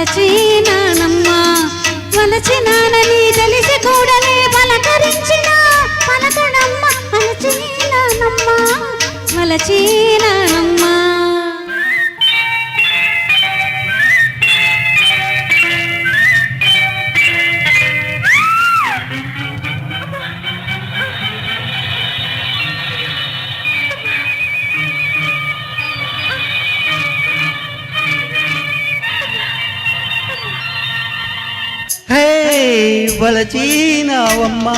వలచినానమ్మా వలచినానని తెలిసి కూడనే పలకరించిన పలకడమ్మ వలచినానమ్మా వలచినానమ్మా వలచినావమ్మా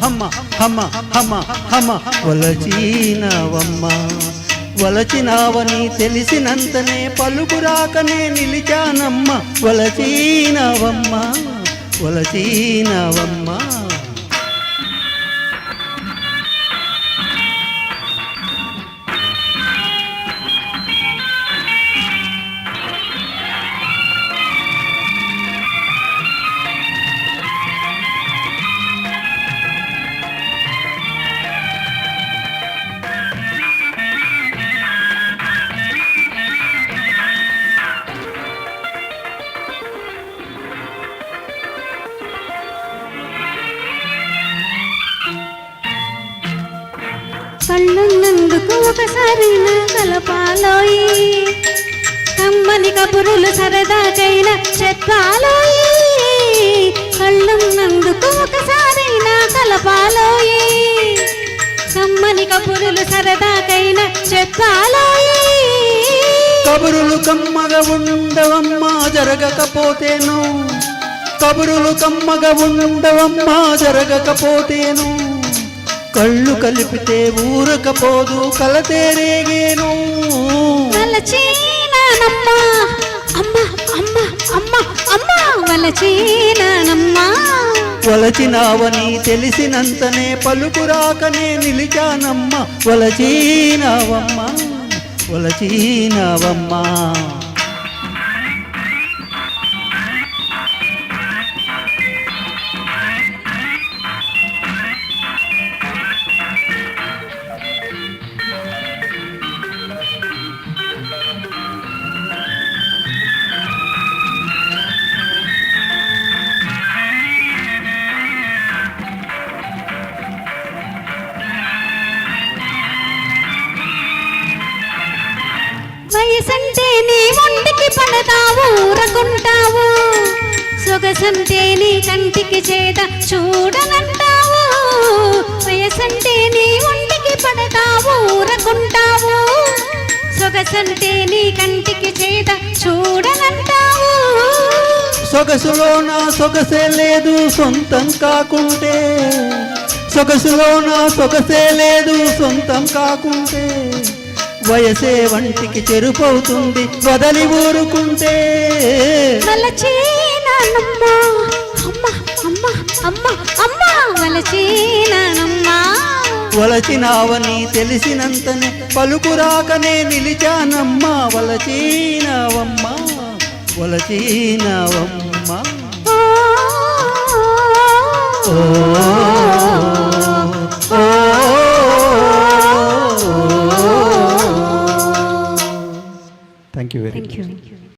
హమ్మ హమ్మ హమ్మ హమ్మ వలచినావమ్మా వలచినావని తెలిసినంతనే పలుకురాకనే నిలిచానమ్మ వలచినావమ్మా వలచినావమ్మా కళ్ళున్నందుకు ఒకసారి నా కలపాలోయి కమ్మని కబురులు సరదాకైనా చెప్పాలోయి కళ్ళున్నందుకు ఒకసారి నా కలపాలోయి కమ్మని కబురులు సరదాకైనా చెప్పాలోయి కబురులు కమ్మగా ఉండవమ్మా జరగకపోతేను కబురులు కమ్మగా ఉండవమ్మా జరగకపోతేను కళ్ళు కలిపితే ఊరకపోదు కలతేరేగేను వలచినానమ్మా అమ్మ అమ్మ అమ్మ అమ్మ వలచినానమ్మా వలచినావని తెలిసినంతనే పలుకురాకనే నిలిచానమ్మ వలచినావమ్మా వలచినావమ్మా వయసంటే నీ ఒంటికి పడతావు ఊరకుంటావు సొగసంటే నీ కంటికి చేత చూడనంటావు వయసంటే నీ ఒంటికి పడతావు ఊరకుంటావు సొగసంటే నీ కంటికి చేత చూడనంటావు సొగసులో నా సొగసే లేదు సొంతం కాకుంటే సొగసులో నా సొగసే లేదు సొంతం కాకుంటే వయసే వంటికి చెరుపవుతుంది వదలి ఊరుకుంటే వలచినానమ్మా అమ్మ అమ్మ అమ్మ అమ్మ వలచినానమ్మా వలచినావని తెలిసినంతనే పలుకురాకనే నిలిచానమ్మా వలచినావమ్మా వలచినావమ్మా Thank you very much.